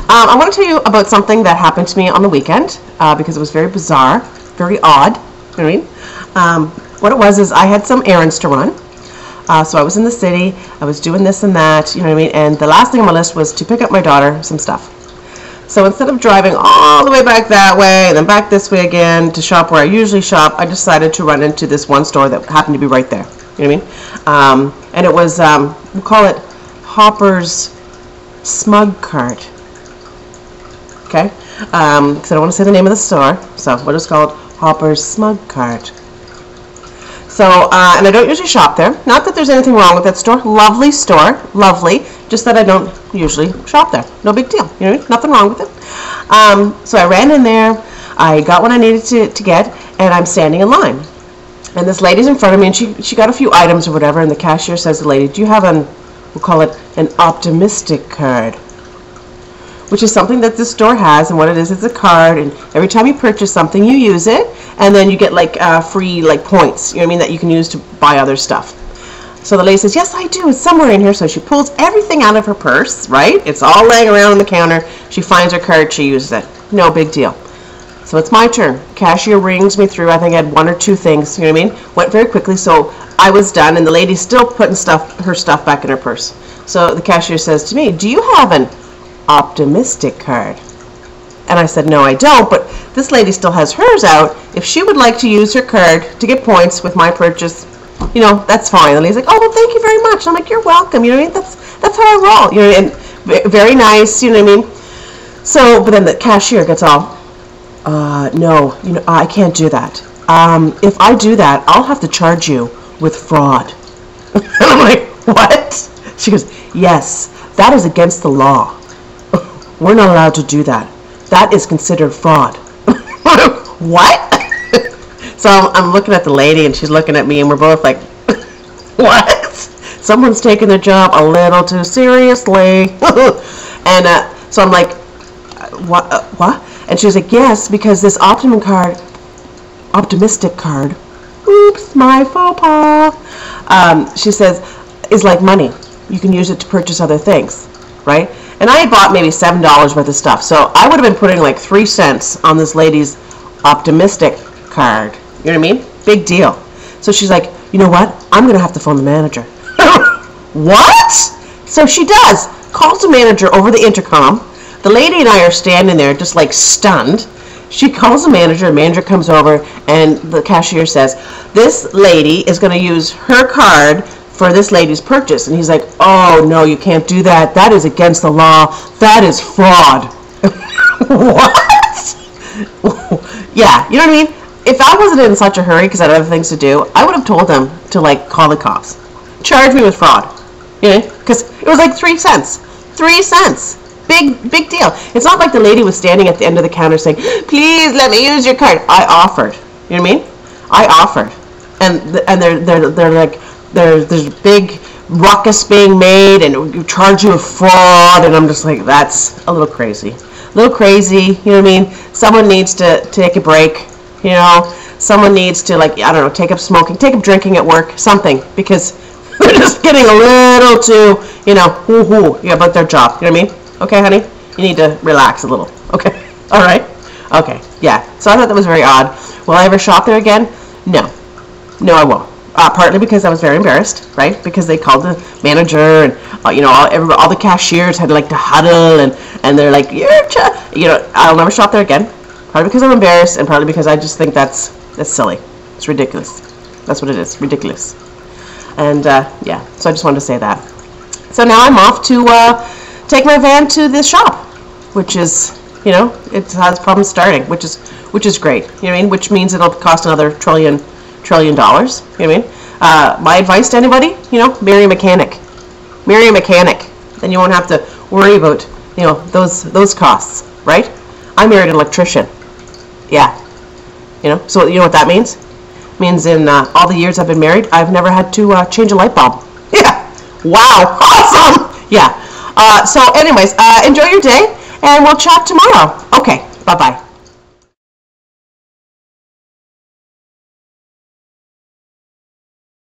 I want to tell you about something that happened to me on the weekend because it was very bizarre, very odd. You know what I mean? What it was is I had some errands to run. So I was in the city, I was doing this and that, you know what I mean? And the last thing on my list was to pick up my daughter some stuff. So instead of driving all the way back that way and then back this way again to shop where I usually shop, I decided to run into this one store that happened to be right there. You know what I mean? And it was, we'll call it Hopper's Smug Cart. Okay? Because I don't want to say the name of the store, so we'll just call it Hopper's Smug Cart. So, and I don't usually shop there. Not that there's anything wrong with that store. Lovely store, lovely. Just that I don't usually shop there. No big deal. You know, nothing wrong with it. So I ran in there. I got what I needed to get, and I'm standing in line. And this lady's in front of me, and she got a few items or whatever, and the cashier says to the lady, do you have we'll call it an optimistic card? Which is something that this store has, and what it is, it's a card, and every time you purchase something, you use it, and then you get like free like points, you know what I mean, that you can use to buy other stuff. So the lady says, yes, I do, it's somewhere in here. So she pulls everything out of her purse, right? It's all laying around on the counter. She finds her card, she uses it. No big deal. So it's my turn. Cashier rings me through. I think I had one or two things, you know what I mean? Went very quickly, so I was done, and the lady's still putting her stuff back in her purse. So the cashier says to me, do you have an optimistic card? And I said, no, I don't, but this lady still has hers out. If she would like to use her card to get points with my purchase, you know, that's fine. And the lady's like, oh, well, thank you very much. And I'm like, you're welcome. You know what I mean? That's how I roll. You know, and very nice. You know what I mean? So, but then the cashier gets all, no, you know, I can't do that. If I do that, I'll have to charge you with fraud. And I'm like, what? She goes, yes, that is against the law. We're not allowed to do that. That is considered fraud. What? So I'm looking at the lady, and she's looking at me, and we're both like, what? Someone's taking their job a little too seriously. And so I'm like, what? And she's like, yes, because this optimistic card, oops, my faux pas, she says, is like money. You can use it to purchase other things, right? And I had bought maybe $7 worth of stuff, so I would have been putting like 3 cents on this lady's optimistic card. You know what I mean? Big deal. So she's like, you know what? I'm going to have to phone the manager. What? So she does. Calls the manager over the intercom. The lady and I are standing there just like stunned. She calls the manager comes over, and the cashier says, this lady is going to use her card for this lady's purchase. And he's like, oh, no, you can't do that. That is against the law. That is fraud. What? Yeah, you know what I mean? If I wasn't in such a hurry because I had other things to do, I would have told them to, like, call the cops. Charge me with fraud. You know? Because it was like 3 cents. 3 cents. Big deal. It's not like the lady was standing at the end of the counter saying, please let me use your card. I offered. You know what I mean? I offered. And they're like, there's big ruckus being made, and you charge you with fraud, and I'm just like, that's a little crazy. A little crazy, you know what I mean? Someone needs to take a break, you know? Someone needs to, like, I don't know, take up smoking, take up drinking at work, something, because they're just getting a little too, you know, hoo-hoo about their job, you know what I mean? Okay, honey? You need to relax a little, okay? All right? Okay, yeah. So I thought that was very odd. Will I ever shop there again? No. No, I won't. Partly because I was very embarrassed, right? Because they called the manager, and you know, all the cashiers had like to huddle, and they're like, you know, I'll never shop there again. Partly because I'm embarrassed, and partly because I just think that's silly. It's ridiculous. That's what it is, ridiculous. And yeah, so I just wanted to say that. So now I'm off to take my van to this shop, which is, you know, it has problems starting, which is great. You know what I mean? Which means it'll cost another $1 trillion. You know what I mean? My advice to anybody, you know, marry a mechanic. Marry a mechanic. Then you won't have to worry about, you know, those costs, right? I married an electrician. Yeah. You know, so you know what that means? It means in all the years I've been married, I've never had to change a light bulb. Yeah. Wow. Awesome. Yeah. So anyways, enjoy your day, and we'll chat tomorrow. Okay. Bye-bye.